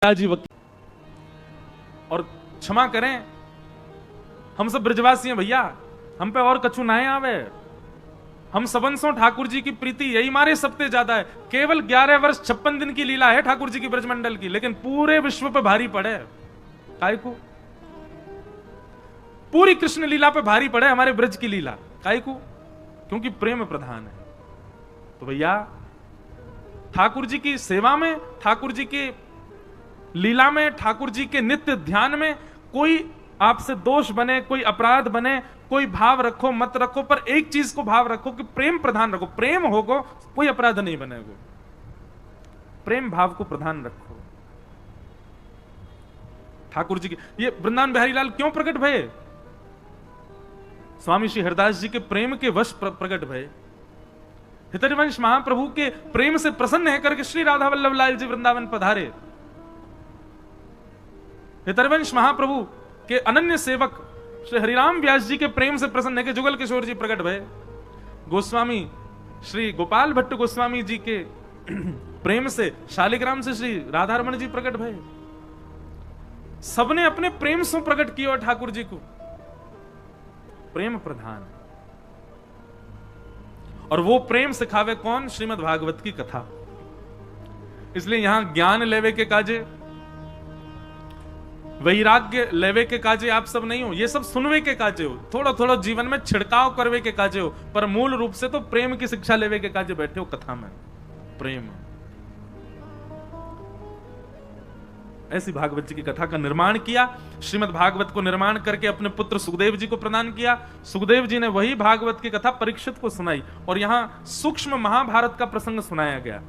जी वकील। और क्षमा करें, हम सब ब्रजवासी हैं भैया, हम पे और कछु ना आवे। हम सबंसों ठाकुर जी की प्रीति यही मारे सबसे ज्यादा है। केवल 11 वर्ष 56 दिन की लीला है ठाकुर जी की ब्रजमंडल की, लेकिन पूरे विश्व पे भारी पड़े। काय को? पूरी कृष्ण लीला पे भारी पड़े हमारे ब्रज की लीला। काय को? क्योंकि प्रेम प्रधान है। तो भैया ठाकुर जी की सेवा में, ठाकुर जी की लीला में, ठाकुर जी के नित्य ध्यान में कोई आपसे दोष बने, कोई अपराध बने, कोई भाव रखो मत रखो, पर एक चीज को भाव रखो कि प्रेम प्रधान रखो। प्रेम होगो कोई अपराध नहीं बनेगा। प्रेम भाव को प्रधान रखो। ठाकुर जी की ये वृंदावन बिहारी लाल क्यों प्रकट भये? स्वामी श्री हरिदास जी के प्रेम के वश प्रकट भये। हितरिवंश महाप्रभु के प्रेम से प्रसन्न है करके श्री राधा वल्लभ लाल जी वृंदावन पधारे। हितरिवंश महाप्रभु के अनन्य सेवक श्री हरिराम व्यास जी के प्रेम से प्रसन्न है कि जुगल किशोर जी प्रकट भये। गोस्वामी श्री गोपाल भट्ट गोस्वामी जी के प्रेम से, शालिग्राम से श्री राधारमण जी प्रकट भये। सबने अपने प्रेम से प्रकट किया और ठाकुर जी को प्रेम प्रधान। और वो प्रेम सिखावे कौन? श्रीमद् भागवत की कथा। इसलिए यहां ज्ञान लेवे के काजे, वैराग्य लेवे के काजे आप सब नहीं हो, ये सब सुनवे के काजे हो, थोड़ा थोड़ा जीवन में छिड़काव करवे के काजे हो, पर मूल रूप से तो प्रेम की शिक्षा लेवे के काजे बैठे हो कथा में। प्रेम। ऐसी भागवत जी की कथा का निर्माण किया। श्रीमद् भागवत को निर्माण करके अपने पुत्र सुखदेव जी को प्रदान किया। सुखदेव जी ने वही भागवत की कथा परीक्षित को सुनाई और यहां सूक्ष्म महाभारत का प्रसंग सुनाया गया।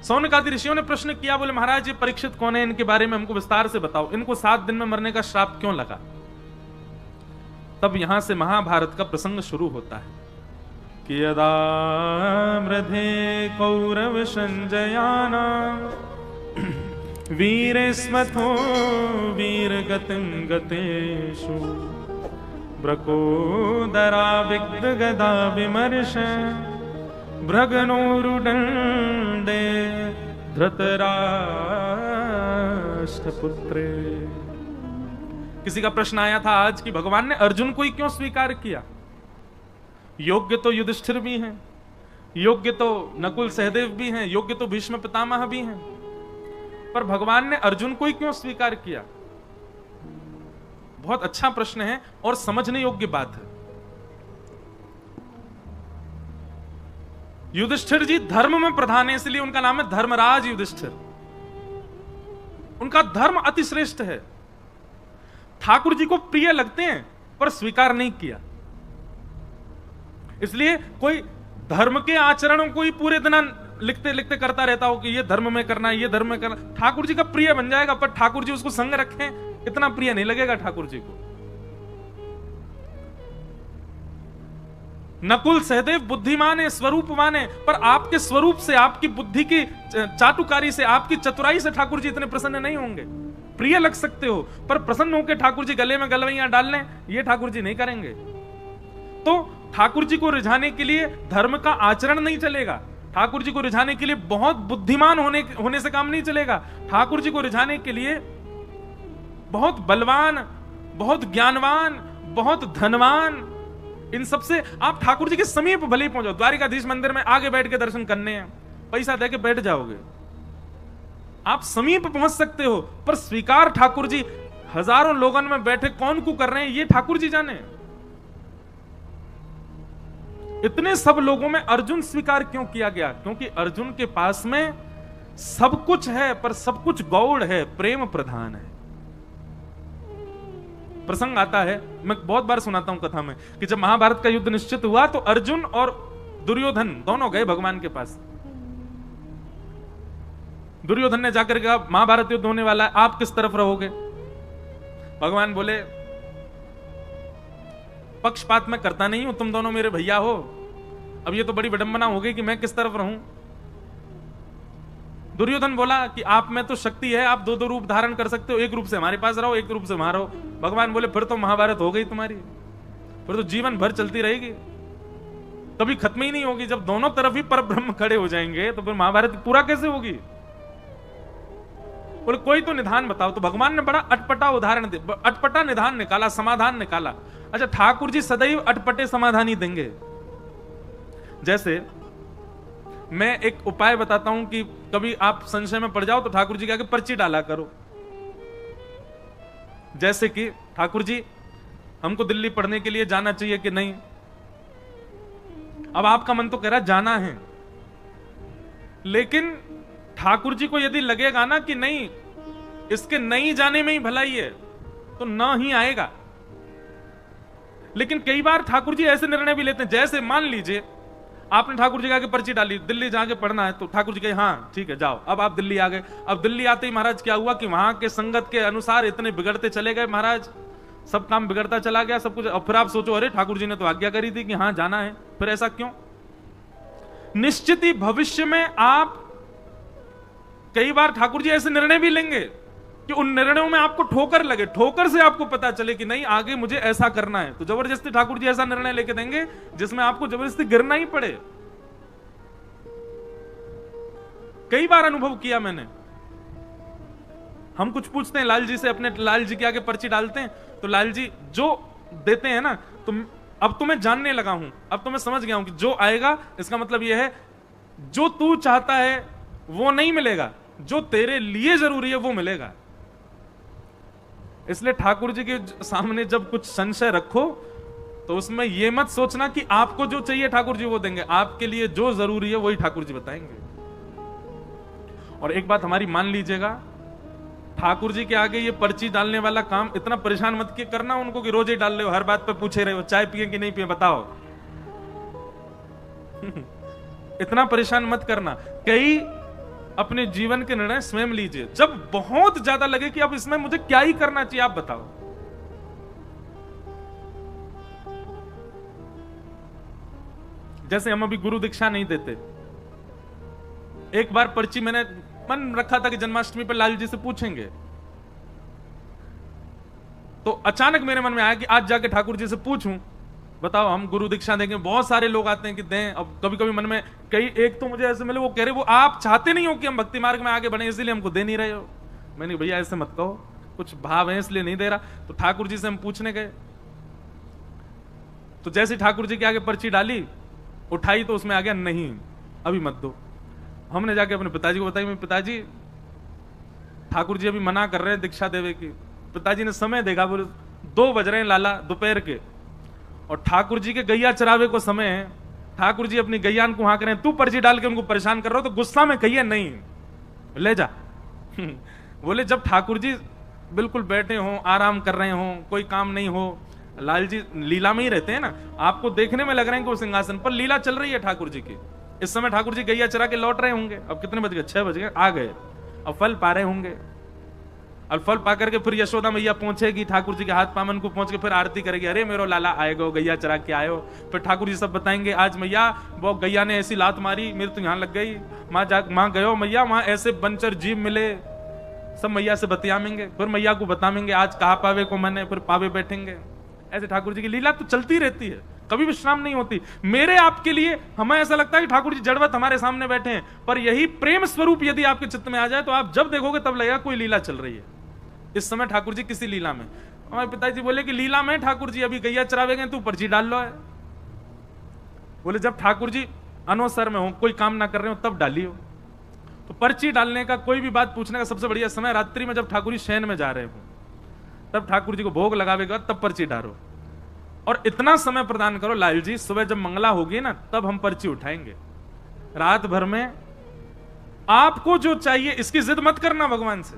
सौनक आदि ऋषियों ने प्रश्न किया, बोले महाराज ये परीक्षित कौन है, इनके बारे में हमको विस्तार से बताओ, इनको 7 दिन में मरने का श्राप क्यों लगा? तब यहां से महाभारत का प्रसंग शुरू होता है कि यदा मृधे कौरव संजयाना वीरेस्मथो वीरगतिं गतेषु ब्रकोदरा विग्ध गदा विमर्श भ्रगनोरुदंडे धृतराष्ट्रपुत्रे। किसी का प्रश्न आया था आज कि भगवान ने अर्जुन को ही क्यों स्वीकार किया? योग्य तो युधिष्ठिर भी हैं, योग्य तो नकुल सहदेव भी हैं, योग्य तो भीष्म पितामह भी हैं, पर भगवान ने अर्जुन को ही क्यों स्वीकार किया? बहुत अच्छा प्रश्न है और समझने योग्य बात है। युधिष्ठिर जी धर्म में प्रधान है, इसलिए उनका नाम है धर्मराज युधिष्ठिर। उनका धर्म अति श्रेष्ठ है। ठाकुर जी को प्रिय लगते हैं पर स्वीकार नहीं किया। इसलिए कोई धर्म के आचरणों को ही पूरे दिन लिखते लिखते करता रहता हो कि ये धर्म में करना है, ये धर्म में करना, ठाकुर जी का प्रिय बन जाएगा, पर ठाकुर जी उसको संग रखें इतना प्रिय नहीं लगेगा ठाकुर जी को। नकुल सहदेव बुद्धिमान है, स्वरूपवान है, पर आपके स्वरूप से, आपकी बुद्धि की चाटुकारी से, आपकी चतुराई से ठाकुर जी इतने प्रसन्न नहीं होंगे। प्रिय लग सकते हो पर प्रसन्न होकर ठाकुर जी गले में गलवैयां डाल लें, ये ठाकुर जी नहीं करेंगे। तो ठाकुर जी को रिझाने के लिए धर्म का आचरण नहीं चलेगा। ठाकुर जी को रिझाने के लिए बहुत बुद्धिमान होने से काम नहीं चलेगा। ठाकुर जी को रिझाने के लिए बहुत बलवान, बहुत ज्ञानवान, बहुत धनवान, इन सबसे आप ठाकुर जी के समीप भले ही पहुंचो। द्वारिकाधीश मंदिर में आगे बैठ के दर्शन करने हैं, पैसा देके बैठ जाओगे, आप समीप पहुंच सकते हो, पर स्वीकार ठाकुर जी हजारों लोगों में बैठे कौन को कर रहे हैं ये ठाकुर जी जाने। इतने सब लोगों में अर्जुन स्वीकार क्यों किया गया? क्योंकि अर्जुन के पास में सब कुछ है पर सब कुछ गौड़ है, प्रेम प्रधान है। प्रसंग आता है, मैं बहुत बार सुनाता हूं कथा में, कि जब महाभारत का युद्ध निश्चित हुआ तो अर्जुन और दुर्योधन दोनों गए भगवान के पास। दुर्योधन ने जाकर कहा महाभारत युद्ध होने वाला है, आप किस तरफ रहोगे? भगवान बोले पक्षपात मैं करता नहीं हूं, तुम दोनों मेरे भैया हो, अब ये तो बड़ी विडंबना हो गई कि मैं किस तरफ रहूं। दुर्योधन बोला कि आप में तो शक्ति है, आप दो दो रूप धारण कर सकते हो, एक रूप से हमारे पास रहो, एक रूप से वहां रहो। भगवान बोले फिर तो महाभारत हो गई तुम्हारी, फिर तो जीवन भर चलती रहेगी, कभी खत्म ही नहीं होगी। जब दोनों तरफ ही परब्रह्म खड़े हो जाएंगे तो फिर महाभारत पूरा कैसे होगी? बोले कोई तो निधान बताओ। तो भगवान ने बड़ा अटपटा उदाहरण दे, अटपटा निधान निकाला, समाधान निकाला। अच्छा, ठाकुर जी सदैव अटपटे समाधान ही देंगे। जैसे मैं एक उपाय बताता हूं कि कभी आप संशय में पड़ जाओ तो ठाकुर जी के आगे पर्ची डाला करो। जैसे कि ठाकुर जी हमको दिल्ली पढ़ने के लिए जाना चाहिए कि नहीं। अब आपका मन तो कह रहा जाना है, लेकिन ठाकुर जी को यदि लगेगा ना कि नहीं, इसके नहीं जाने में ही भलाई है, तो ना ही आएगा। लेकिन कई बार ठाकुर जी ऐसे निर्णय भी लेते हैं, जैसे मान लीजिए आपने ठाकुर जी के आगे पर्ची डाली, दिल्ली जाके पढ़ना है, तो ठाकुर जी कहे हाँ ठीक है जाओ। अब आप दिल्ली आ गए। अब दिल्ली आते ही महाराज क्या हुआ कि वहां के संगत के अनुसार इतने बिगड़ते चले गए महाराज, सब काम बिगड़ता चला गया सब कुछ। अब फिर आप सोचो अरे ठाकुर जी ने तो आज्ञा करी थी कि हाँ जाना है, फिर ऐसा क्यों। निश्चित ही भविष्य में आप कई बार ठाकुर जी ऐसे निर्णय भी लेंगे कि उन निर्णयों में आपको ठोकर लगे, ठोकर से आपको पता चले कि नहीं आगे मुझे ऐसा करना है, तो जबरदस्ती ठाकुर जी ऐसा निर्णय लेके देंगे जिसमें आपको जबरदस्ती गिरना ही पड़े। कई बार अनुभव किया मैंने। हम कुछ पूछते हैं लाल जी से, अपने लाल जी के आगे पर्ची डालते हैं, तो लाल जी जो देते हैं ना, तो अब तो मैं जानने लगा हूं, अब तो मैं समझ गया हूं कि जो आएगा इसका मतलब यह है जो तू चाहता है वो नहीं मिलेगा, जो तेरे लिए जरूरी है वो मिलेगा। इसलिए ठाकुर जी के सामने जब कुछ संशय रखो तो उसमें यह मत सोचना कि आपको जो चाहिए ठाकुर जी वो देंगे, आपके लिए जो जरूरी है वही ठाकुर जी बताएंगे। और एक बात हमारी मान लीजिएगा, ठाकुर जी के आगे ये पर्ची डालने वाला काम इतना परेशान मत करना उनको कि रोज ही डाल रहे हो, हर बात पे पूछे रहे हो चाय पिए कि नहीं पिए बताओ। इतना परेशान मत करना। कई अपने जीवन के निर्णय स्वयं लीजिए, जब बहुत ज्यादा लगे कि अब इसमें मुझे क्या ही करना चाहिए आप बताओ। जैसे हम अभी गुरु दीक्षा नहीं देते, एक बार पर्ची मैंने मन रखा था कि जन्माष्टमी पर लाल जी से पूछेंगे, तो अचानक मेरे मन में आया कि आज जाके ठाकुर जी से पूछूं, बताओ हम गुरु दीक्षा देंगे। बहुत सारे लोग आते हैं कि दें। अब कभी कभी मन में कई एक तो मुझे ऐसे मिले, वो कह रहे वो आप चाहते नहीं हो कि हम भक्ति मार्ग में आगे बढ़े इसलिए हमको दे नहीं रहे हो। मैंने भैया ऐसे मत कहो, कुछ भाव है इसलिए नहीं दे रहा। तो ठाकुर जी से हम पूछने गए, तो जैसे ठाकुर जी के आगे पर्ची डाली, उठाई तो उसमें आ गया नहीं अभी मत दो। हमने जाके अपने पिताजी को बताई, पिताजी ठाकुर जी अभी मना कर रहे हैं दीक्षा देवे की। पिताजी ने समय देखा, बोले 2 बज रहे हैं लाला दोपहर के, और ठाकुर जी के गैया चरावे को समय है, ठाकुर जी अपनी गैया को हाँक रहे हैं, तू पर्ची डाल के उनको परेशान कर रहा हो। तो गुस्सा में कहिए नहीं ले जा। बोले जब ठाकुर जी बिल्कुल बैठे हो, आराम कर रहे हो, कोई काम नहीं हो, लाल जी लीला में ही रहते हैं ना, आपको देखने में लग रहे हैं कि वो सिंहासन पर लीला चल रही है ठाकुर जी की। इस समय ठाकुर जी गैया चरा के लौट रहे होंगे, अब कितने बज गए 6 बज गए, आ गए, अब फल पा रहे होंगे। और फल पा करके फिर यशोदा मैया पहुंचेगी, ठाकुर जी के हाथ पामन को पहुंच के फिर आरती करेगी, अरे मेरो लाला आएगो, गैया चरा के आयो। फिर ठाकुर जी सब बताएंगे, आज मैया वो गैया ने ऐसी लात मारी मेरे तो यहाँ लग गई, माँ गयो मैया वहां ऐसे बनचर जीव मिले, सब मैया से बतियामेंगे, फिर मैया को बताएंगे आज कहा पावे को मैंने, फिर पावे बैठेंगे। ऐसे ठाकुर जी की लीला तो चलती रहती है, कभी विश्राम नहीं होती। मेरे आपके लिए हमें ऐसा लगता है कि ठाकुर जी जड़वत हमारे सामने बैठे हैं, पर यही प्रेम स्वरूप यदि आपके चित्त में आ जाए तो आप जब देखोगे तब लगेगा कोई लीला चल रही है। इस समय ठाकुर जी किसी लीला में, हमारे पिताजी बोले कि लीला में ठाकुर जी अभी गैया चरावे गए, तू पर्ची डाल लो है। बोले जब ठाकुर जी अनवसर में हो, कोई काम ना कर रहे हो तब डालियो। तो पर्ची डालने का, कोई भी बात पूछने का सबसे बढ़िया समय रात्रि में जब ठाकुर जी शयन में जा रहे हो, तब ठाकुर जी को भोग लगावेगा तब पर्ची डालो। और इतना समय प्रदान करो लाल जी, सुबह जब मंगला होगी ना तब हम पर्ची उठाएंगे। रात भर में आपको जो चाहिए इसकी जिद मत करना भगवान से,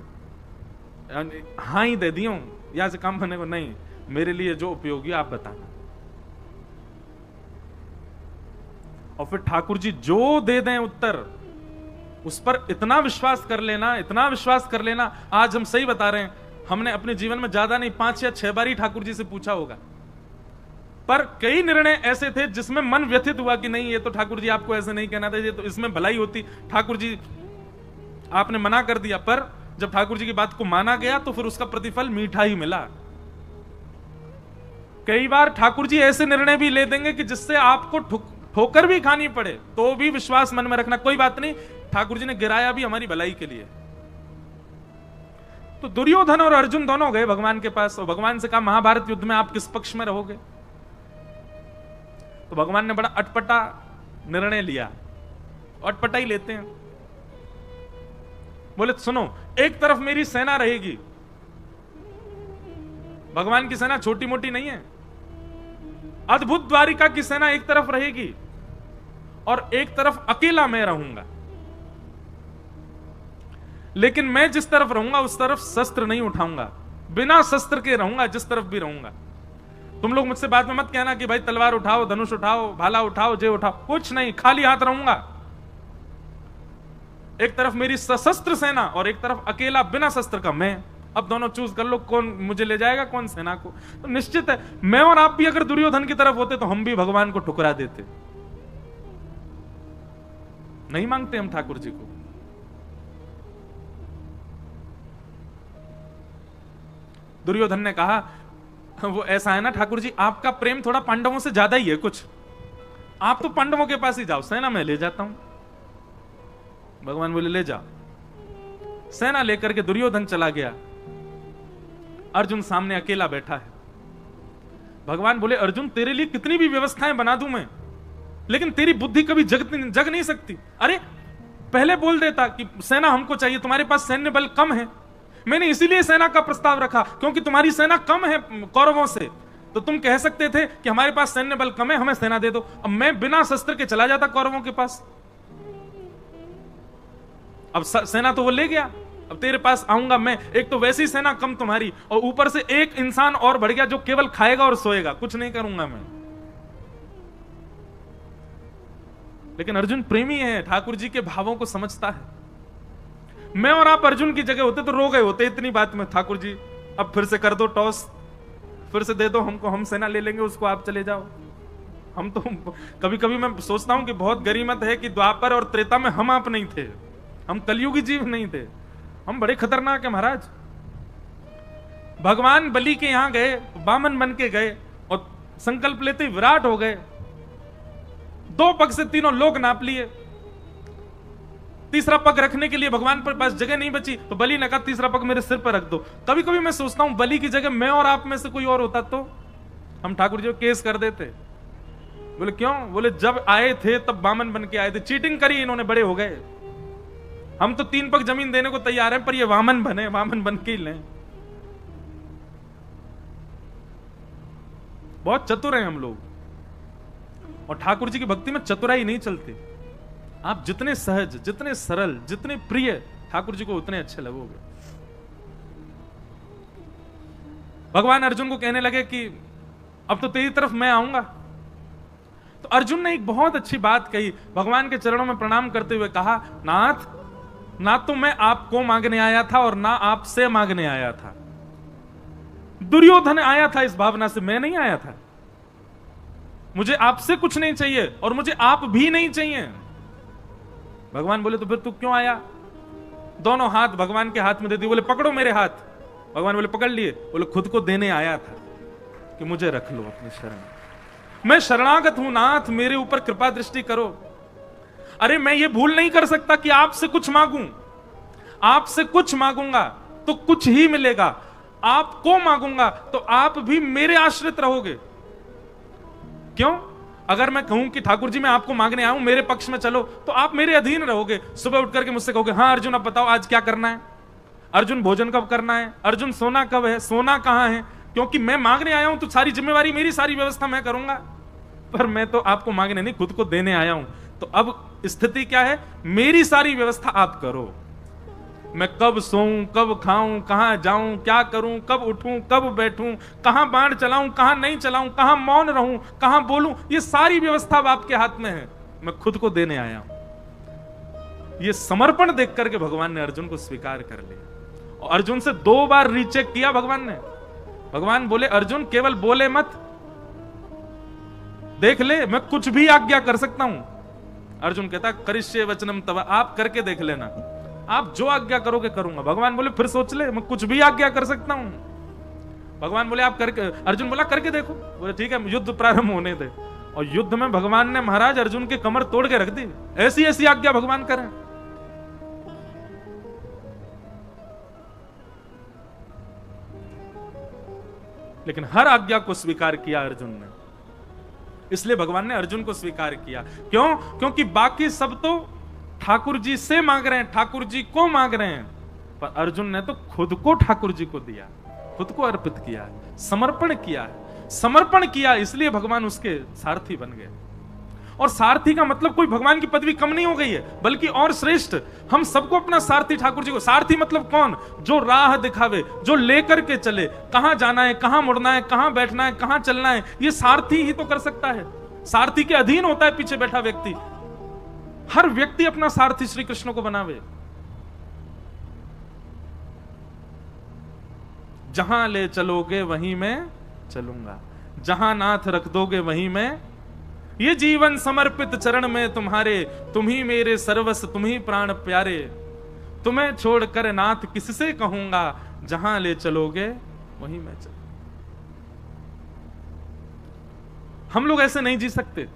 हाँ ही दे दियो यहां से काम करने को नहीं, मेरे लिए जो उपयोगी आप बताना। और फिर ठाकुर जी जो दे दें उत्तर, उस पर इतना विश्वास कर लेना, इतना विश्वास कर लेना। आज हम सही बता रहे हैं, हमने अपने जीवन में ज्यादा नहीं 5 या 6 बार ही ठाकुर जी से पूछा होगा, पर कई निर्णय ऐसे थे जिसमें मन व्यथित हुआ कि नहीं ये तो ठाकुर जी आपको ऐसे नहीं कहना था, ये तो इसमें भलाई होती, ठाकुर जी आपने मना कर दिया। पर जब ठाकुर जी की बात को माना गया तो फिर उसका प्रतिफल मीठा ही मिला। कई बार ठाकुर जी ऐसे निर्णय भी ले देंगे कि जिससे आपको ठोकर भी खानी पड़े तो भी विश्वास मन में रखना, कोई बात नहीं, ठाकुर जी ने गिराया भी हमारी भलाई के लिए। तो दुर्योधन और अर्जुन दोनों गए भगवान के पास और भगवान से कहा महाभारत युद्ध में आप किस पक्ष में रहोगे? तो भगवान ने बड़ा अटपटा निर्णय लिया, अटपटा ही लेते हैं। बोले सुनो, एक तरफ मेरी सेना रहेगी, भगवान की सेना छोटी मोटी नहीं है, अद्भुत द्वारिका की सेना एक तरफ रहेगी और एक तरफ अकेला मैं रहूंगा। लेकिन मैं जिस तरफ रहूंगा उस तरफ शस्त्र नहीं उठाऊंगा, बिना शस्त्र के रहूंगा जिस तरफ भी रहूंगा। तुम लोग मुझसे बाद में मत कहना कि भाई तलवार उठाओ, धनुष उठाओ, भाला उठाओ, जे उठाओ, कुछ नहीं, खाली हाथ रहूंगा। एक तरफ मेरी सशस्त्र सेना और एक तरफ अकेला बिना शस्त्र का मैं। अब दोनों चूज कर लो, कौन मुझे ले जाएगा, कौन सेना को। तो निश्चित है मैं और आप भी अगर दुर्योधन की तरफ होते तो हम भी भगवान को ठुकरा देते। नहीं मांगते हम ठाकुर जी को। दुर्योधन ने कहा वो ऐसा है ना ठाकुर जी, आपका प्रेम थोड़ा पांडवों से ज्यादा ही है कुछ, आप तो पांडवों के पास ही जाओ, सेना मैं ले जाता हूं। भगवान बोले ले जाओ। सेना लेकर के दुर्योधन चला गया, अर्जुन सामने अकेला बैठा है। भगवान बोले अर्जुन तेरे लिए कितनी भी व्यवस्थाएं बना दूं मैं, लेकिन तेरी बुद्धि कभी जग नहीं सकती। अरे पहले बोल देता कि सेना हमको चाहिए, तुम्हारे पास सैन्य बल कम है, मैंने इसीलिए सेना का प्रस्ताव रखा क्योंकि तुम्हारी सेना कम है कौरवों से, तो तुम कह सकते थे कि हमारे पास सैन्य बल कम है, हमें सेना दे दो। अब मैं बिना शस्त्र के चला जाता कौरवों के पास, अब सेना तो वो ले गया, अब तेरे पास आऊंगा मैं, एक तो वैसी सेना कम तुम्हारी और ऊपर से एक इंसान और बढ़ गया जो केवल खाएगा और सोएगा, कुछ नहीं करूंगा मैं। लेकिन अर्जुन प्रेमी है, ठाकुर जी के भावों को समझता है। मैं और आप अर्जुन की जगह होते तो रो गए होते इतनी बात में, ठाकुर जी अब फिर से कर दो टॉस, फिर से दे दो हमको, हम सेना ले लेंगे उसको, आप चले जाओ। हम तो कभी कभी मैं सोचता हूं कि बहुत गरीमत है कि द्वापर और त्रेता में हम आप नहीं थे, हम कलयुगी जीव नहीं थे, हम बड़े खतरनाक है महाराज। भगवान बलि के यहां गए, वामन बन के गए और संकल्प लेते विराट हो गए, 2 पग से तीनों लोग नाप लिए, तीसरा पग रखने के लिए भगवान पर पास जगह नहीं बची, तो बलि ने कहा तीसरा पग मेरे सिर पर रख दो। कभी कभी मैं सोचता हूं बलि की जगह मैं और आप में से कोई और होता तो हम ठाकुर जी को केस कर देते। बोले क्यों? बोले जब आए थे तब वामन बन के आए थे, चीटिंग करी इन्होंने, बड़े हो गए, हम तो 3 पग जमीन देने को तैयार हैं पर ये वामन बने, वामन बन के ही लें। बहुत चतुर हैं हम लोग, और ठाकुर जी की भक्ति में चतुराई नहीं चलती। आप जितने सहज, जितने सरल, जितने प्रिय ठाकुर जी को उतने अच्छे लगोगे। भगवान अर्जुन को कहने लगे कि अब तो तेरी तरफ मैं आऊंगा। तो अर्जुन ने एक बहुत अच्छी बात कही, भगवान के चरणों में प्रणाम करते हुए कहा नाथ, ना तो मैं आपको मांगने आया था और ना आपसे मांगने आया था, दुर्योधन आया था इस भावना से, मैं नहीं आया था। मुझे आपसे कुछ नहीं चाहिए और मुझे आप भी नहीं चाहिए। भगवान बोले तो फिर तू क्यों आया? दोनों हाथ भगवान के हाथ में दे दिए, बोले पकड़ो मेरे हाथ। भगवान बोले पकड़ लिए, बोले खुद को देने आया था कि मुझे रख लो अपनी शरण, मैं शरणागत हूं नाथ, मेरे ऊपर कृपा दृष्टि करो। अरे मैं ये भूल नहीं कर सकता कि आपसे कुछ मांगूं, आपसे कुछ मांगूंगा तो कुछ ही मिलेगा, आपको मांगूंगा तो आप भी मेरे आश्रित रहोगे। क्यों? अगर मैं कहूं कि ठाकुर जी मैं आपको मांगने आऊं, मेरे पक्ष में चलो, तो आप मेरे अधीन रहोगे। सुबह उठ करके मुझसे कहोगे हाँ अर्जुन अब बताओ आज क्या करना है, अर्जुन भोजन कब करना है, अर्जुन सोना कब है, सोना कहां है, क्योंकि मैं मांगने आया हूं तो सारी जिम्मेवारी मेरी, सारी व्यवस्था मैं करूंगा। पर मैं तो आपको मांगने नहीं, खुद को देने आया हूं। तो अब स्थिति क्या है, मेरी सारी व्यवस्था आप करो, मैं कब सोऊं, कब खाऊं, कहां जाऊं, क्या करूं, कब उठूं, कब बैठूं, कहां बाण चलाऊं, कहां नहीं चलाऊं, कहां मौन रहूं, कहां बोलूं, ये सारी व्यवस्था अब आपके हाथ में है, मैं खुद को देने आया हूं। ये समर्पण देख करके भगवान ने अर्जुन को स्वीकार कर लिया और अर्जुन से 2 बार रीचेक किया भगवान ने। भगवान बोले अर्जुन केवल बोले मत, देख ले मैं कुछ भी आज्ञा कर सकता हूं। अर्जुन कहता करिष्ये वचनम तव, आप करके देख लेना, आप जो आज्ञा करोगे करूंगा। भगवान बोले फिर सोच ले, मैं कुछ भी आज्ञा कर सकता हूं। भगवान बोले आप करके, अर्जुन बोला करके देखो। बोले ठीक है युद्ध प्रारंभ होने दे। और युद्ध में भगवान ने महाराज अर्जुन के कमर तोड़ के रख दी, ऐसी ऐसी आज्ञा भगवान करें। लेकिन हर आज्ञा को स्वीकार किया अर्जुन ने। इसलिए भगवान ने अर्जुन को स्वीकार किया। क्यों? क्योंकि बाकी सब तो ठाकुर जी से मांग रहे हैं, ठाकुर जी को मांग रहे हैं, पर अर्जुन ने तो खुद को ठाकुर जी को दिया, खुद को अर्पित किया, समर्पण किया। समर्पण किया, इसलिए भगवान उसके सारथी बन गए। और सारथी का मतलब कोई भगवान की पदवी कम नहीं हो गई है, बल्कि और श्रेष्ठ। हम सबको अपना सारथी ठाकुर जी को। सारथी मतलब कौन? जो राह दिखावे, जो लेकर के चले, कहां जाना है, कहां मुड़ना है, कहां बैठना है, कहां चलना है, ये सारथी ही तो कर सकता है। सारथी के अधीन होता है पीछे बैठा व्यक्ति। हर व्यक्ति अपना सारथी श्री कृष्ण को बनावे। जहां ले चलोगे वहीं मैं चलूंगा, जहां नाथ रख दोगे वहीं मैं। ये जीवन समर्पित चरण में तुम्हारे, तुम ही मेरे सर्वस्व, तुम ही प्राण प्यारे। तुम्हें छोड़कर नाथ किससे कहूंगा, जहां ले चलोगे वहीं मैं चल। हम लोग ऐसे नहीं जी सकते।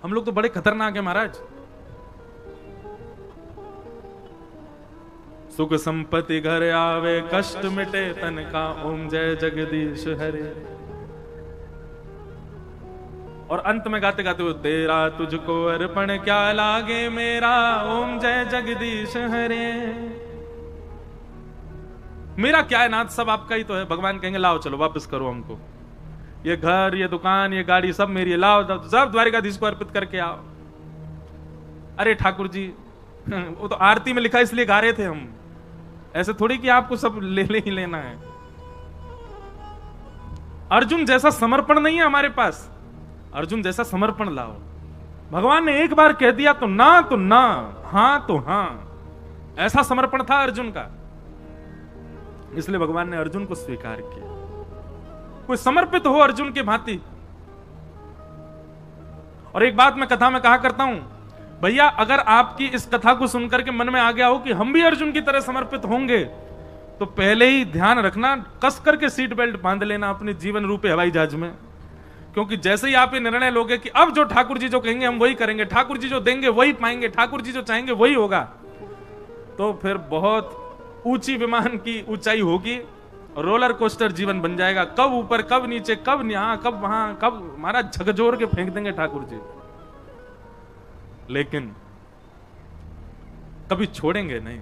हम लोग तो बड़े खतरनाक है महाराज। सुख संपत्ति घर आवे, कष्ट मिटे तन का, ओम जय जगदीश हरे। और अंत में गाते गाते वो, तेरा तुझको अर्पण क्या लागे मेरा, ओम जय जगदीश हरे। मेरा क्या है नाथ, सब आपका ही तो है। भगवान कहेंगे लाओ चलो वापस करो हमको, ये घर, ये दुकान, ये गाड़ी सब मेरी है, लाओ सब द्वारिकाधीश को अर्पित करके आओ। अरे ठाकुर जी वो तो आरती में लिखा इसलिए गा रहे थे हम, ऐसे थोड़ी कि आपको सब ले ही लेना है। अर्जुन जैसा समर्पण नहीं है हमारे पास। अर्जुन जैसा समर्पण लाओ। भगवान ने एक बार कह दिया तो ना, हां तो हां, ऐसा समर्पण था अर्जुन का। इसलिए भगवान ने अर्जुन को स्वीकार किया। कोई समर्पित हो अर्जुन के भांति। और एक बात मैं कथा में कहा करता हूं, भैया अगर आपकी इस कथा को सुनकर के मन में आ गया हो कि हम भी अर्जुन की तरह समर्पित होंगे, तो पहले ही ध्यान रखना, कस करके सीट बेल्ट बांध लेना अपने जीवन रूपी हवाई जहाज में। क्योंकि जैसे ही आप ये निर्णय लोगे कि अब जो ठाकुर जी जो कहेंगे हम वही करेंगे, ठाकुर जी जो देंगे वही पाएंगे, ठाकुर जी जो चाहेंगे वही होगा, तो फिर बहुत ऊंची विमान की ऊंचाई होगी, रोलर कोस्टर जीवन बन जाएगा। कब ऊपर, कब नीचे, कब यहां, कब वहां, कब हमारा झकझोर के फेंक देंगे ठाकुर जी। लेकिन कभी छोड़ेंगे नहीं।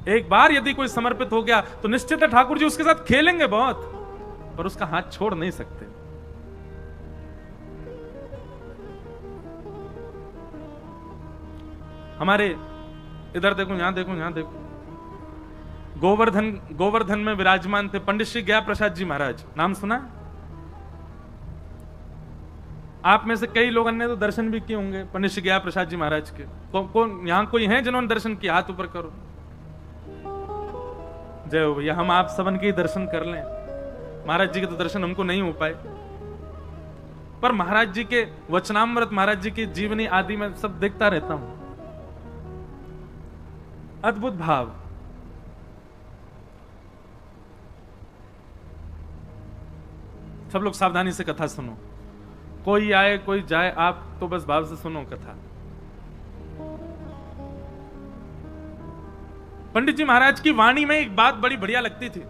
एक बार यदि कोई समर्पित हो गया तो निश्चित है ठाकुर जी उसके साथ खेलेंगे बहुत, पर उसका हाथ छोड़ नहीं सकते। हमारे इधर देखो, यहां देखो, यहां देखो, गोवर्धन में विराजमान थे पंडित श्री गया प्रसाद जी महाराज। नाम सुना? आप में से कई लोगों ने तो दर्शन भी किए होंगे पंडित श्री गया प्रसाद जी महाराज के। कौन यहां कोई है जिन्होंने दर्शन किया? हाथ ऊपर करो। जय हो भैया, हम आप सबन के ही दर्शन कर लें। महाराज जी के तो दर्शन हमको नहीं हो पाए, पर महाराज जी के वचनामृत, महाराज जी की जीवनी आदि में सब देखता रहता हूं। अद्भुत भाव। सब लोग सावधानी से कथा सुनो, कोई आए कोई जाए, आप तो बस भाव से सुनो कथा। पंडित जी महाराज की वाणी में एक बात बड़ी बढ़िया लगती थी।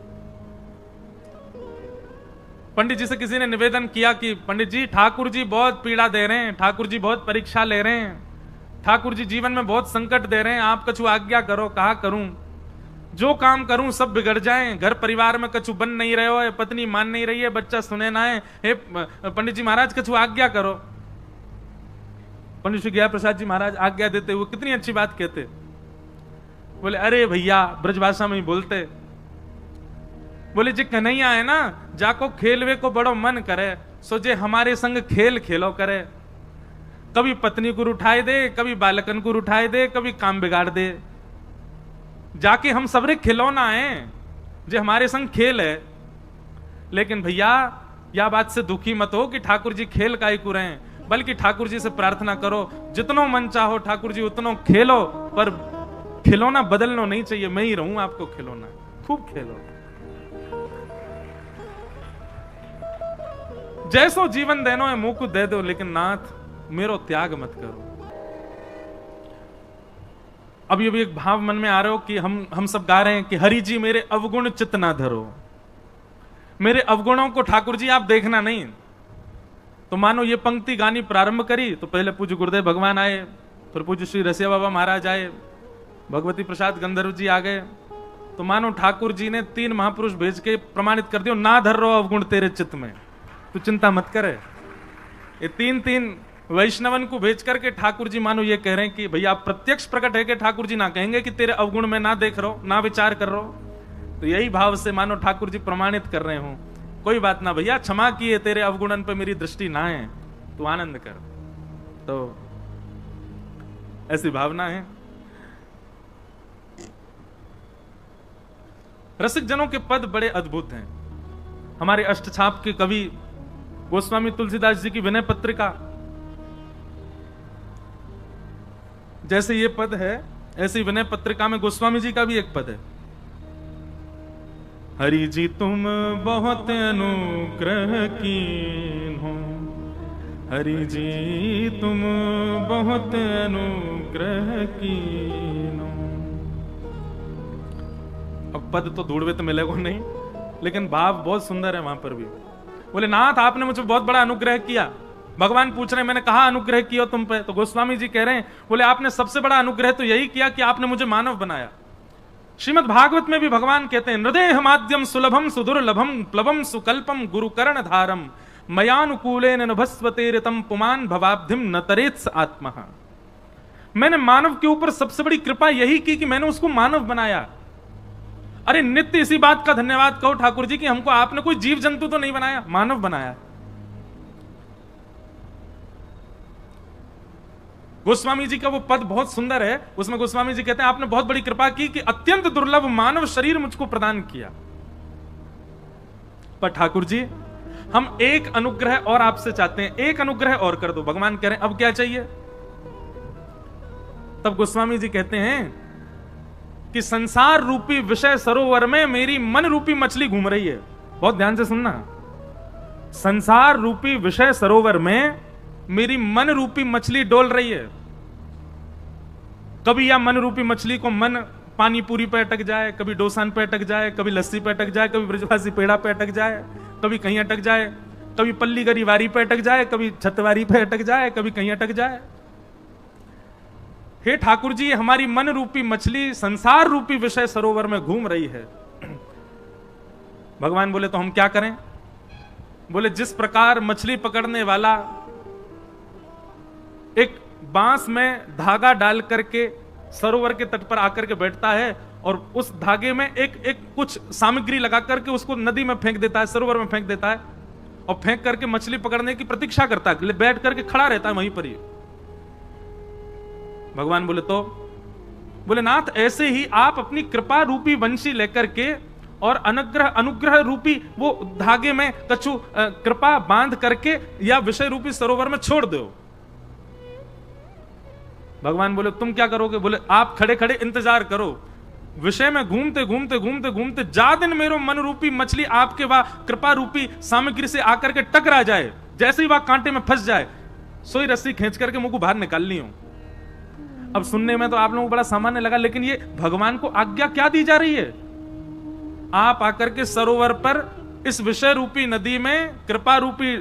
पंडित जी से किसी ने निवेदन किया कि पंडित जी ठाकुर जी बहुत पीड़ा दे रहे हैं, ठाकुर जी बहुत परीक्षा ले रहे हैं, ठाकुर जी जीवन में बहुत संकट दे रहे हैं, आप कछु आज्ञा करो, कहा करूं, जो काम करूं सब बिगड़ जाएं, घर परिवार में कछु बन नहीं रहे हो, पत्नी मान नहीं रही है, बच्चा सुने ना है, हे पंडित जी महाराज कछु आज्ञा करो। पंडित श्री गया प्रसाद जी महाराज आज्ञा देते हुए कितनी अच्छी बात कहते, बोले अरे भैया, ब्रजभाषा में ही बोलते, बोले जी कन्हैया है ना, जाको खेलवे को बड़ो मन करे, सोचे हमारे संग खेल खेलो करे। कभी पत्नी को उठाए दे, कभी बालकन को उठाए दे, कभी काम बिगाड़ दे। जाके हम सबरे खिलौना है, जो हमारे संग खेल है। लेकिन भैया यह बात से दुखी मत हो कि ठाकुर जी खेल काहे को रहे, बल्कि ठाकुर जी से प्रार्थना करो जितनो मन चाहो ठाकुर जी उतनो खेलो, पर खिलौना बदलना नहीं चाहिए, मैं ही रहूं आपको खिलौना, खूब खेलो। जैसो जीवन देनो है मुंह को दे दो, लेकिन नाथ मेरो त्याग मत करो। अब ये भी एक भाव मन में आ रहे हो कि हम सब गा रहे हैं कि हरि जी मेरे अवगुण चित्त ना धरो। मेरे अवगुणों को ठाकुर जी आप देखना नहीं। तो मानो ये पंक्ति गानी प्रारंभ करी तो पहले पूज्य गुरुदेव भगवान आए, फिर पूज्य श्री रसिया बाबा महाराज आए, भगवती प्रसाद गंधर्व जी आ गए। तो मानो ठाकुर जी ने 3 महापुरुष भेज के प्रमाणित कर दिया, ना धर रो अवगुण तेरे चित्त में, तू चिंता मत करे। ये 3 वैष्णवन को भेज करके ठाकुर जी मानो ये कह रहे हैं कि भैया आप प्रत्यक्ष प्रकट है कि ठाकुर जी ना कहेंगे कि तेरे अवगुण में ना देख रहो, ना विचार कर रहो। तो यही भाव से मानो ठाकुर जी प्रमाणित कर रहे हो, कोई बात ना भैया, क्षमा किए, तेरे अवगुणन पे मेरी दृष्टि ना है, तू आनंद कर। तो ऐसी भावना है। रसिक जनों के पद बड़े अद्भुत हैं। हमारे अष्टछाप के कवि गोस्वामी तुलसीदास जी की विनय पत्रिका, जैसे ये पद है ऐसी विनय पत्रिका में गोस्वामी जी का भी एक पद है। हरि जी तुम बहुत अनुग्रह कीन हो, हरि जी तुम बहुत अनुग्रह कीन हो। अब पद तो ढूंढवे तो मिलेगा नहीं, लेकिन भाव बहुत सुंदर है वहां पर भी। बोले नाथ आपने मुझे बहुत बड़ा अनुग्रह किया। भगवान पूछ रहे हैं मैंने कहा अनुग्रह किया तुम पे? तो गोस्वामी जी कह रहे हैं, बोले आपने सबसे बड़ा अनुग्रह तो यही किया कि आपने मुझे मानव बनाया। श्रीमद् भागवत में भी भगवान कहते हैं, हृदय माध्यम सुलभम सुदुर्लभम प्लवम सुकल्पम गुरुकर्ण धारम मयानुकूलेन नभस्वतेरितम पुमान भवाब्धिम न तरेत्स आत्मा। मैंने मानव के ऊपर सबसे बड़ी कृपा यही की कि मैंने उसको मानव बनाया। अरे नित्य इसी बात का धन्यवाद कहो ठाकुर जी कि हमको आपने कोई जीव जंतु तो नहीं बनाया, मानव बनाया। गोस्वामी जी का वो पद बहुत सुंदर है, उसमें गोस्वामी जी कहते हैं आपने बहुत बड़ी कृपा की कि अत्यंत दुर्लभ मानव शरीर मुझको प्रदान किया। पर ठाकुर जी हम एक अनुग्रह और आपसे चाहते हैं, एक अनुग्रह और कर दो। भगवान कह रहे हैं अब क्या चाहिए? तब गोस्वामी जी कहते हैं कि संसार रूपी विषय सरोवर में मेरी मन रूपी मछली घूम रही है। बहुत ध्यान से सुनना, संसार रूपी विषय सरोवर में मेरी मन रूपी मछली डोल रही है। कभी या मन रूपी मछली को मन पानी पूरी पे अटक जाए, कभी डोसान पे अटक जाए, कभी लस्सी पे अटक जाए, कभी ब्रजवासी पेड़ा पे अटक जाए, कभी कहीं अटक जाए, कभी पल्ली गरी वारी पे अटक जाए, कभी छतवारी पे अटक जाए, कभी कहीं अटक जाए। हे ठाकुर जी हमारी मन रूपी मछली संसार रूपी विषय सरोवर में घूम रही है। भगवान बोले तो हम क्या करें? बोले जिस प्रकार मछली पकड़ने वाला एक बांस में धागा डाल करके सरोवर के तट पर आकर के बैठता है और उस धागे में एक कुछ सामग्री लगा करके उसको नदी में फेंक देता है, सरोवर में फेंक देता है और फेंक करके मछली पकड़ने की प्रतीक्षा करता है, बैठ करके खड़ा रहता है वहीं पर ही। भगवान बोले तो बोले नाथ ऐसे ही आप अपनी कृपा रूपी वंशी लेकर के और अनुग्रह रूपी वो धागे में कछु कृपा बांध करके या विषय रूपी सरोवर में छोड़ दो। भगवान बोले तुम क्या करोगे? बोले आप खड़े खड़े इंतजार करो, विषय में घूमते घूमते घूमते घूमते जा दिन मेरो मन रूपी मछली आपके वह कृपा रूपी सामग्री से आकर के टकरा जाए, जैसे ही वह कांटे में फंस जाए सोई रस्सी खींच करके मुझको बाहर निकालनी हो। अब सुनने में तो आप लोगों को बड़ा सामान्य लगा, लेकिन ये भगवान को आज्ञा क्या दी जा रही है? आप आकर के सरोवर पर इस विषय रूपी नदी में कृपा रूपी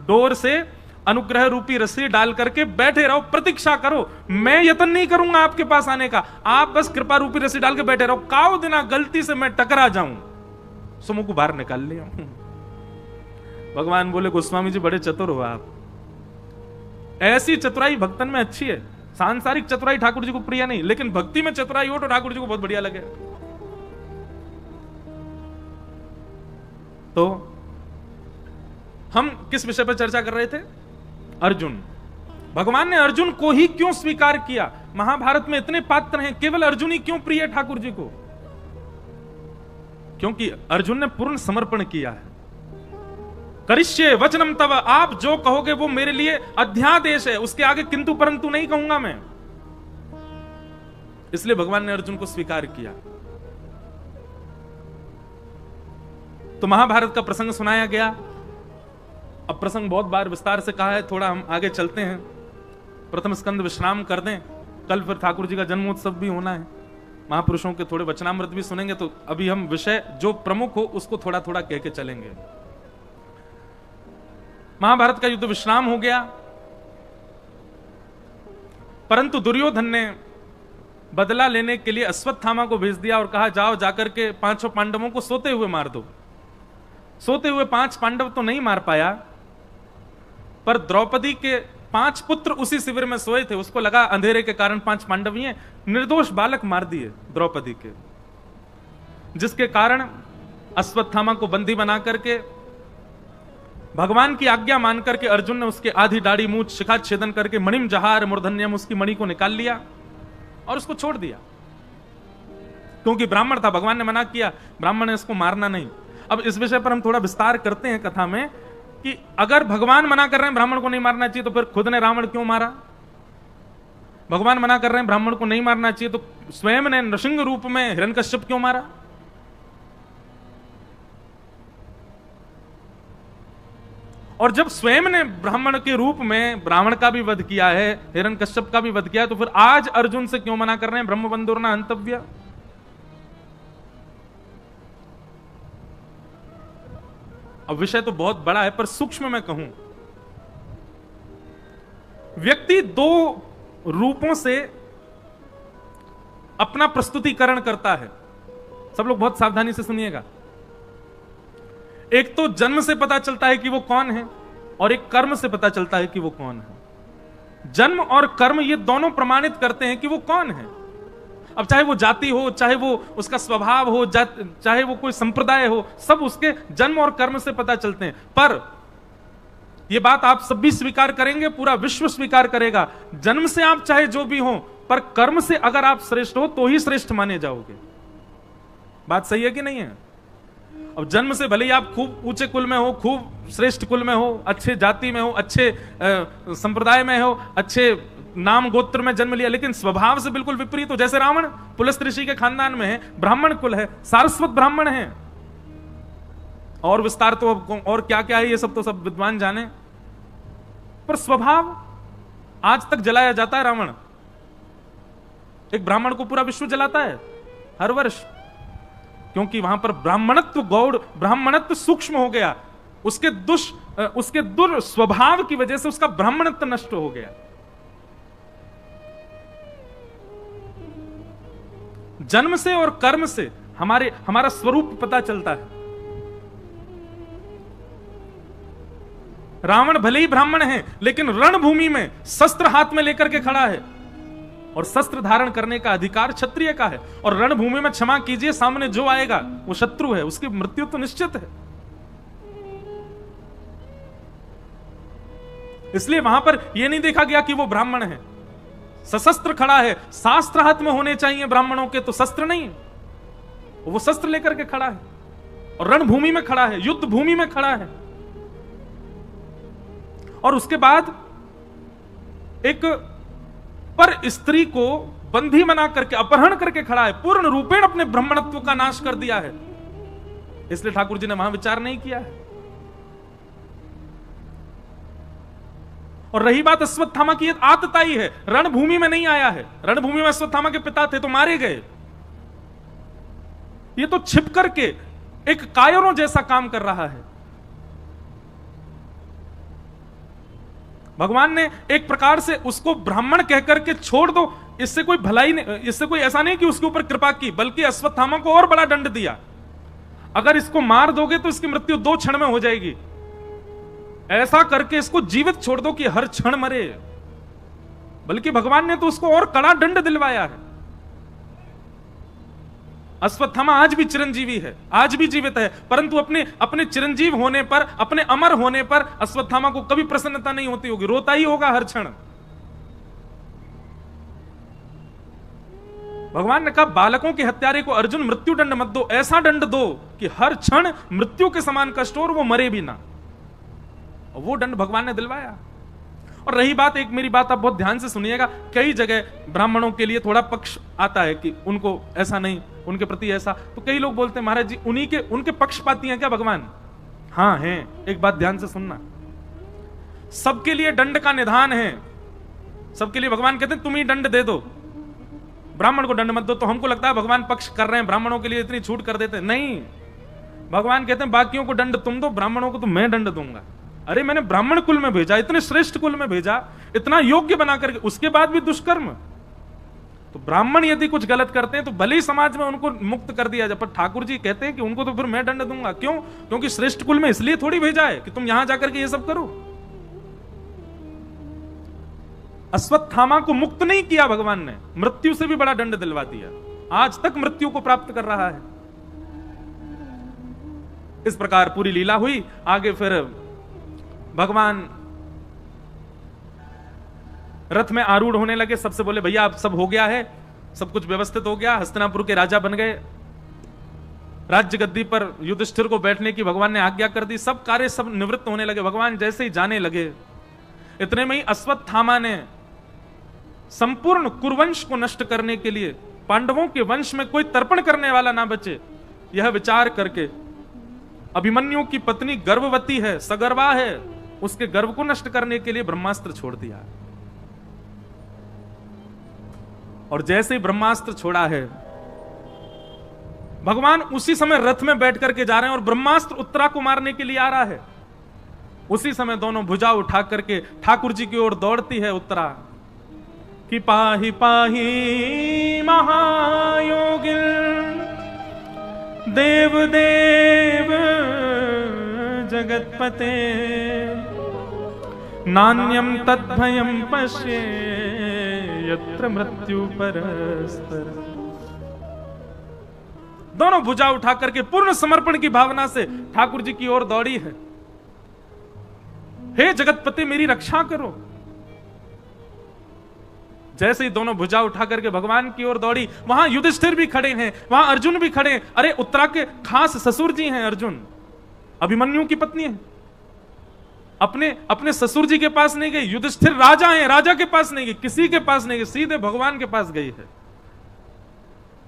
डोर से अनुग्रह रूपी रस्सी डाल करके बैठे रहो, प्रतीक्षा करो। मैं यत्न नहीं करूंगा आपके पास आने का, आप बस कृपा रूपी रस्सी डाल के बैठे रहो। काओ दिना गलती से मैं टकरा जाऊं सो मुझको बाहर निकाल लिया। भगवान बोले गोस्वामी जी बड़े चतुर हो आप, ऐसी चतुराई भक्तन में अच्छी है। सांसारिक चतुराई ठाकुर जी को प्रिय नहीं, लेकिन भक्ति में चतुराई हो तो ठाकुर जी को बहुत बढ़िया लगे। तो हम किस विषय पर चर्चा कर रहे थे? अर्जुन। भगवान ने अर्जुन को ही क्यों स्वीकार किया? महाभारत में इतने पात्र हैं, केवल अर्जुन ही क्यों प्रिय है ठाकुर जी को? क्योंकि अर्जुन ने पूर्ण समर्पण किया है। करिष्ये वचनम तव, आप जो कहोगे वो मेरे लिए अध्यादेश है, उसके आगे किंतु परंतु नहीं कहूंगा मैं। इसलिए भगवान ने अर्जुन को स्वीकार किया। तो महाभारत का प्रसंग सुनाया गया। अब प्रसंग बहुत बार विस्तार से कहा है, थोड़ा हम आगे चलते हैं। प्रथम स्कंद विश्राम कर दें, कल फिर ठाकुर जी का जन्मोत्सव भी होना है। महापुरुषों के थोड़े वचनामृत भी सुनेंगे, तो अभी हम विषय जो प्रमुख हो उसको थोड़ा थोड़ा कह के चलेंगे। महाभारत का युद्ध विश्राम हो गया, परंतु दुर्योधन ने बदला लेने के लिए अश्वत्थामा को भेज दिया और कहा जाओ जाकर के 5 पांडवों को सोते हुए मार दो। सोते हुए 5 पांडव तो नहीं मार पाया, पर द्रौपदी के 5 पुत्र उसी शिविर में सोए थे, उसको लगा अंधेरे के कारण 5 पांडव ही हैं, निर्दोष बालक मार दिए द्रौपदी के, जिसके कारण अश्वत्थामा को बंदी बना करके भगवान की आज्ञा मान करके अर्जुन ने उसके आधी दाढ़ी मूछ शिखा छेदन करके मणिम जहार मूर्धन्यम उसकी मणि को निकाल लिया और उसको छोड़ दिया, क्योंकि ब्राह्मण था, भगवान ने मना किया, ब्राह्मण ने इसको मारना नहीं। अब इस विषय पर हम थोड़ा विस्तार करते हैं कथा में कि अगर भगवान मना कर रहे हैं ब्राह्मण को नहीं मारना चाहिए, तो फिर खुद ने रावण क्यों मारा? भगवान मना कर रहे हैं ब्राह्मण को नहीं मारना चाहिए, तो स्वयं ने नृसिंह रूप में हिरण्यकश्यप क्यों मारा? और जब स्वयं ने ब्राह्मण के रूप में ब्राह्मण का भी वध किया है, हिरण्यकश्यप का भी वध किया है, तो फिर आज अर्जुन से क्यों मना कर रहे हैं ब्रह्मबंधुर्ना हंतव्य? अब विषय तो बहुत बड़ा है, पर सूक्ष्म में कहूं, व्यक्ति 2 रूपों से अपना प्रस्तुतिकरण करता है। सब लोग बहुत सावधानी से सुनिएगा। एक तो जन्म से पता चलता है कि वो कौन है, और एक कर्म से पता चलता है कि वो कौन है। जन्म और कर्म ये दोनों प्रमाणित करते हैं कि वो कौन है। अब चाहे वो जाति हो, चाहे वो उसका स्वभाव हो, चाहे वो कोई संप्रदाय हो, सब उसके जन्म और कर्म से पता चलते हैं। पर ये बात आप सब भी स्वीकार करेंगे, पूरा विश्व स्वीकार करेगा, जन्म से आप चाहे जो भी हो, पर कर्म से अगर आप श्रेष्ठ हो तो ही श्रेष्ठ माने जाओगे। बात सही है कि नहीं है? अब जन्म से भले ही आप खूब ऊंचे कुल में हो, खूब श्रेष्ठ कुल में हो, अच्छे जाति में हो, अच्छे संप्रदाय में हो, अच्छे नाम गोत्र में जन्म लिया, लेकिन स्वभाव से बिल्कुल विपरीत हो। जैसे रावण पुलस्त्य ऋषि के खानदान में है, ब्राह्मण कुल है, सारस्वत ब्राह्मण है, और विस्तार तो और क्या क्या है ये सब तो सब विद्वान जाने, पर स्वभाव आज तक जलाया जाता है। रावण एक ब्राह्मण को पूरा विश्व जलाता है हर वर्ष, क्योंकि वहां पर ब्राह्मणत्व गौड़, ब्राह्मणत्व सूक्ष्म हो गया, उसके दुर्स्वभाव की वजह से उसका ब्राह्मणत्व नष्ट हो गया। जन्म से और कर्म से हमारा स्वरूप पता चलता है। रावण भले ही ब्राह्मण है, लेकिन रणभूमि में शस्त्र हाथ में लेकर के खड़ा है, और शस्त्र धारण करने का अधिकार क्षत्रिय का है। और रणभूमि में क्षमा कीजिए, सामने जो आएगा वो शत्रु है, उसकी मृत्यु तो निश्चित है। इसलिए वहां पर यह नहीं देखा गया कि वो ब्राह्मण है, सशस्त्र खड़ा है। शास्त्र हाथ में होने चाहिए ब्राह्मणों के, तो शस्त्र नहीं, वो शस्त्र लेकर के खड़ा है और रणभूमि में खड़ा है, युद्ध भूमि में खड़ा है। और उसके बाद एक पर स्त्री को बंधी बना करके अपहरण करके खड़ा है, पूर्ण रूपेण अपने ब्राह्मणत्व का नाश कर दिया है। इसलिए ठाकुर जी ने वहां विचार नहीं किया है। और रही बात अश्वत्थामा की, आतताई है, रणभूमि में नहीं आया है। रणभूमि में अश्वत्थामा के पिता थे तो मारे गए, ये तो छिप करके एक कायरों जैसा काम कर रहा है। भगवान ने एक प्रकार से उसको ब्राह्मण कहकर के छोड़ दो, इससे कोई भलाई नहीं, इससे कोई ऐसा नहीं कि उसके ऊपर कृपा की, बल्कि अश्वत्थामा को और बड़ा दंड दिया। अगर इसको मार दोगे तो इसकी मृत्यु 2 क्षण में हो जाएगी, ऐसा करके इसको जीवित छोड़ दो कि हर क्षण मरे। बल्कि भगवान ने तो उसको और कड़ा दंड दिलवाया है। अश्वत्थामा आज भी चिरंजीवी है, आज भी जीवित है, परंतु अपने चिरंजीव होने पर, अपने अमर होने पर अश्वत्थामा को कभी प्रसन्नता नहीं होती होगी, रोता ही होगा हर क्षण। भगवान ने कहा बालकों के हत्यारे को अर्जुन मृत्यु दंड मत दो, ऐसा दंड दो कि हर क्षण मृत्यु के समान कष्ट हो और वो मरे भी ना। और वो दंड भगवान ने दिलवाया। और रही बात, एक मेरी बात आप बहुत ध्यान से सुनिएगा, कई जगह ब्राह्मणों के लिए थोड़ा पक्ष आता है कि उनको ऐसा नहीं, उनके प्रति ऐसा, तो कई लोग बोलते हैं महाराज जी उनके पक्षपाती हैं क्या भगवान? हाँ हैं। एक बात ध्यान से सुनना, सबके लिए दंड का निधान है, सबके लिए भगवान कहते हैं तुम ही दंड दे दो। ब्राह्मण को दंड मत दो, तो हमको लगता है भगवान पक्ष कर रहे हैं, ब्राह्मणों के लिए इतनी छूट कर देते हैं। नहीं, भगवान कहते हैं बाकियों को दंड तुम दो, ब्राह्मणों को तो मैं दंड दूंगा। अरे मैंने ब्राह्मण कुल में भेजा, इतने श्रेष्ठ कुल में भेजा, इतना योग्य बना करके, उसके बाद भी दुष्कर्म। तो ब्राह्मण यदि कुछ गलत करते हैं तो भले ही समाज में उनको मुक्त कर दिया जाए, पर ठाकुर जी कहते हैं कि उनको तो फिर मैं दंड दूंगा। क्यों? क्योंकि श्रेष्ठ कुल में इसलिए थोड़ी भेजा है कि तुम यहां जाकर के ये सब करो। अश्वत्थामा को मुक्त नहीं किया भगवान ने, मृत्यु से भी बड़ा दंड दिलवा दिया, आज तक मृत्यु को प्राप्त कर रहा है। इस प्रकार पूरी लीला हुई। आगे फिर भगवान रथ में आरूढ़ होने लगे, सबसे बोले भैया अब सब हो गया है, सब कुछ व्यवस्थित हो गया, हस्तिनापुर के राजा बन गए, राज्य गद्दी पर युधिष्ठिर को बैठने की भगवान ने आज्ञा कर दी, सब कार्य सब निवृत्त होने लगे। भगवान जैसे ही जाने लगे, इतने में ही अश्वत्थामा ने संपूर्ण कुरुवंश को नष्ट करने के लिए, पांडवों के वंश में कोई तर्पण करने वाला ना बचे, यह विचार करके अभिमन्यु की पत्नी गर्भवती है, सगर्भा है, उसके गर्भ को नष्ट करने के लिए ब्रह्मास्त्र छोड़ दिया। और जैसे ही ब्रह्मास्त्र छोड़ा है, भगवान उसी समय रथ में बैठ करके जा रहे हैं और ब्रह्मास्त्र उत्तरा को मारने के लिए आ रहा है। उसी समय दोनों भुजा उठा करके ठाकुर जी की ओर दौड़ती है उत्तरा कि पाहि पाहि महायोगिन देव देव जगतपते नान्यम तद्भयम पश्ये यत्र मृत्यु परस्पर। दोनों भुजा उठा करके पूर्ण समर्पण की भावना से ठाकुर जी की ओर दौड़ी है। हे जगतपति मेरी रक्षा करो। जैसे ही दोनों भुजा उठा करके भगवान की ओर दौड़ी, वहां युधिष्ठिर भी खड़े हैं, वहां अर्जुन भी खड़े हैं। अरे उत्तरा के खास ससुर जी हैं अर्जुन, अभिमन्यु की पत्नी है, अपने ससुर जी के पास नहीं गई। युधिष्ठिर राजा हैं, राजा के पास नहीं गई, किसी के पास नहीं गई, सीधे भगवान के पास गई है।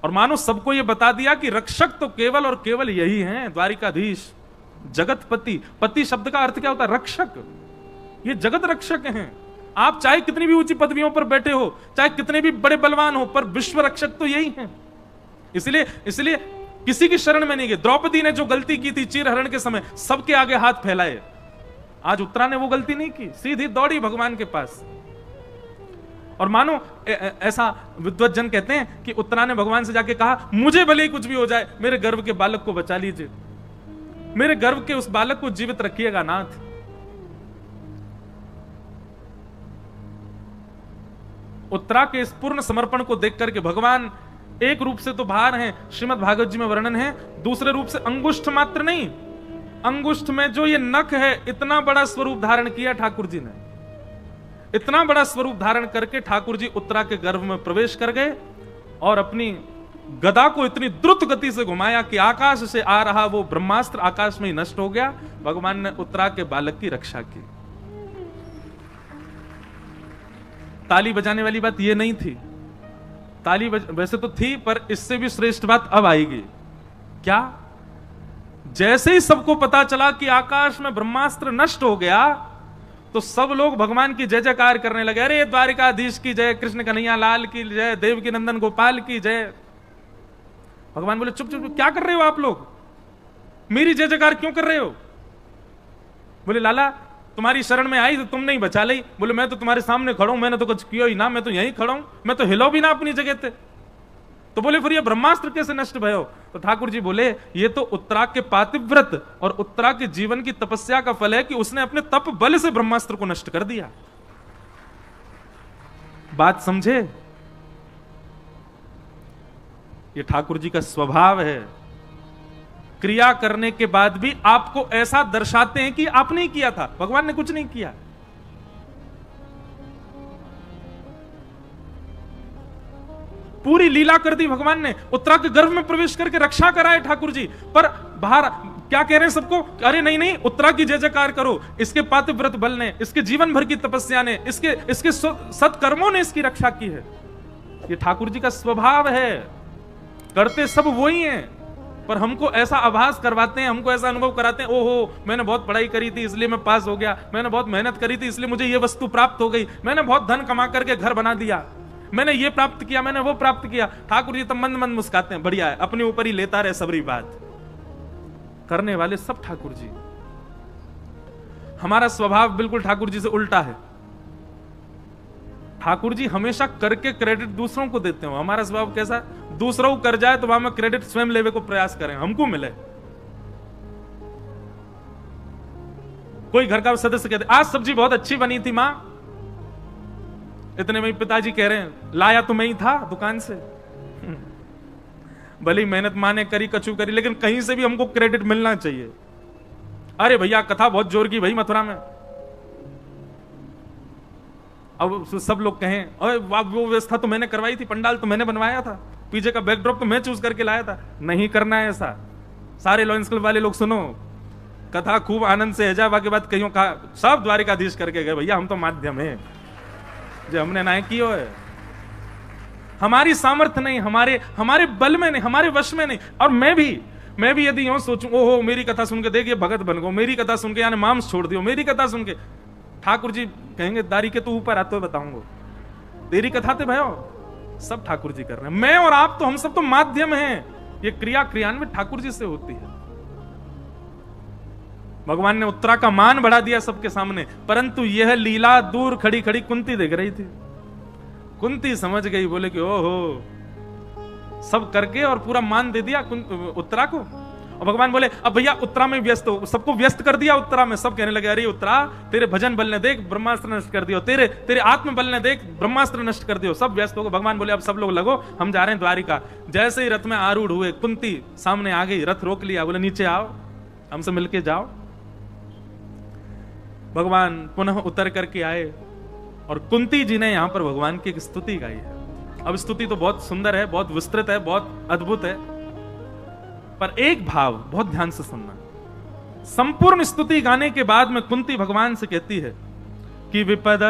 और मानो सबको यह बता दिया कि रक्षक तो केवल और केवल यही हैं, द्वारिकाधीश जगतपति। पति शब्द का अर्थ क्या होता है? रक्षक। ये जगत रक्षक हैं। आप चाहे कितनी भी ऊंची पदवियों पर बैठे हो, चाहे कितने भी बड़े बलवान हो, पर विश्व रक्षक तो यही हैं। इसलिए किसी की शरण में नहीं गए। द्रौपदी ने जो गलती की थी चीरहरण के समय, सबके आगे हाथ फैलाए। आज उत्तरा ने वो गलती नहीं की, सीधी दौड़ी भगवान के पास। और मानो ऐसा विद्वत जन कहते हैं कि उत्तरा ने भगवान से जाके कहा, मुझे भले ही कुछ भी हो जाए, मेरे गर्भ के बालक को बचा लीजिए, मेरे गर्भ के उस बालक को जीवित रखिएगा नाथ। उत्तरा के इस पूर्ण समर्पण को देख करके भगवान एक रूप से तो बाहर हैं, श्रीमद् भागवत जी में वर्णन है, दूसरे रूप से अंगुष्ठ मात्र नहीं, अंगुष्ठ में जो ये नख है, इतना बड़ा स्वरूप धारण किया ठाकुर जी ने। इतना बड़ा स्वरूप धारण करके ठाकुर जी उत्तरा के गर्भ में प्रवेश कर गए और अपनी गदा को इतनी द्रुत गति से घुमाया कि आकाश से आ रहा वो ब्रह्मास्त्र आकाश में ही नष्ट हो गया। भगवान ने उत्तरा के बालक की रक्षा की। ताली बजाने वाली बात ये नहीं थी, ताली वैसे तो थी, पर इससे भी श्रेष्ठ बात अब आएगी। क्या? जैसे ही सबको पता चला कि आकाश में ब्रह्मास्त्र नष्ट हो गया, तो सब लोग भगवान की जय जयकार करने लगे। अरे द्वारिकाधीश की जय, कृष्ण कन्हैया लाल की जय, देवकी नंदन गोपाल की जय। भगवान बोले, चुप चुप, क्या कर रहे हो आप लोग? मेरी जय जयकार क्यों कर रहे हो? बोले, लाला तुम्हारी शरण में आई तो तुम नहीं बचा ली। बोले, मैं तो तुम्हारे सामने खड़ा हूं, मैंने तो कुछ किया ही ना, मैं तो यहीं खड़ा हूं, मैं तो हिलो भी ना अपनी जगह थे। तो बोले, फिर ये ब्रह्मास्त्र कैसे नष्ट भयो? तो ठाकुर जी बोले, ये तो उत्तरा के पातिव्रत और उत्तरा के जीवन की तपस्या का फल है कि उसने अपने तप बल से ब्रह्मास्त्र को नष्ट कर दिया। बात समझे? ये ठाकुर जी का स्वभाव है। क्रिया करने के बाद भी आपको ऐसा दर्शाते हैं कि आपने ही किया था, भगवान ने कुछ नहीं किया। पूरी लीला कर दी भगवान ने, उत्तरा के गर्भ में प्रवेश करके रक्षा कराए ठाकुर जी। पर बाहर क्या कह रहे हैं सबको? अरे नहीं नहीं, उत्तरा की जय जयकार करो, इसके पातिव्रत बल ने, इसके जीवन भर की तपस्या ने, इसके सत्कर्मों ने इसकी रक्षा की है। ये ठाकुर जी का स्वभाव है। करते सब वो ही हैं, पर हमको ऐसा आभास करवाते हैं, हमको ऐसा अनुभव कराते हैं, ओहो मैंने बहुत पढ़ाई करी थी इसलिए मैं पास हो गया, मैंने बहुत मेहनत करी थी इसलिए मुझे ये वस्तु प्राप्त हो गई, मैंने बहुत धन कमा करके घर बना दिया, मैंने ये प्राप्त किया, मैंने वो प्राप्त किया। ठाकुर जी तो मंद मंद मुस्काते हैं, बढ़िया है, अपने ऊपर ही लेता रहे सबरी बात। करने वाले सब ठाकुर जी। हमारा स्वभाव बिल्कुल ठाकुर जी से उल्टा है। ठाकुर जी हमेशा करके क्रेडिट दूसरों को देते हो। हमारा स्वभाव कैसा है, दूसरों को कर जाए तो वहां में क्रेडिट स्वयं लेवे को प्रयास करें, हमको मिले। कोई घर का सदस्य कहते आज सब्जी बहुत अच्छी बनी थी मां, इतने में पिताजी कह रहे हैं लाया तो मैं ही था दुकान से। भली मेहनत मां ने करी, कछु करी, लेकिन कहीं से भी हमको क्रेडिट मिलना चाहिए। अरे भैया कथा बहुत जोर की भाई मथुरा में। अब सब लोग कहें अरे वो व्यवस्था तो मैंने करवाई थी, पंडाल तो मैंने बनवाया था, पीछे का बैकड्रॉप तो मैं चूज करके लाया था। नहीं करना है ऐसा। सारे लॉयंस क्लब वाले लोग सुनो, कथा खूब आनंद से हैजा के बाद कहीं कहा सब द्वारिकाधीश करके गए, भैया हम तो माध्यम है जो हमने ना कियो है। हमारी सामर्थ्य नहीं, हमारे बल में नहीं, हमारे वश में नहीं। और मैं भी यदि यूं सोचूं ओहो मेरी कथा सुन के देखिए भगत बन गो, मेरी कथा सुन के यानी मांस छोड़ दियो, मेरी कथा सुन के, ठाकुर जी कहेंगे दारी के तो ऊपर आते हुए बताऊंगा, तेरी कथा थे भयो सब ठाकुर जी कर रहे हैं। मैं और आप तो हम सब तो माध्यम हैं। ये क्रिया क्रियान्वित ठाकुर जी से होती है। भगवान ने उत्तरा का मान बढ़ा दिया सबके सामने, परंतु यह लीला दूर खड़ी खड़ी कुंती देख रही थी। कुंती समझ गई, बोले कि ओहो सब करके और पूरा मान दे दिया उत्तरा को। और भगवान बोले अब भैया उत्तरा में व्यस्त हो, सबको व्यस्त कर दिया उत्तरा में। सब कहने लगे अरे उत्तरा तेरे भजन बल ने देख ब्रह्मास्त्र नष्ट कर दियो, तेरे आत्म बल ने देख ब्रह्मास्त्र नष्ट कर दियो, सब व्यस्त हो गए। भगवान बोले अब सब लोग लगो, हम जा रहे हैं द्वारिका। जैसे ही रथ में आरूढ़ हुए, कुंती सामने आ गई, रथ रोक लिया, बोले नीचे आओ हमसे मिलके जाओ। भगवान पुनः उतर करके आए और कुंती जी ने यहां पर भगवान की एक स्तुति गाई है। अब स्तुति तो बहुत सुंदर है, बहुत विस्तृत है, बहुत अद्भुत है, पर एक भाव बहुत ध्यान से सुनना। संपूर्ण स्तुति गाने के बाद में कुंती भगवान से कहती है कि विपद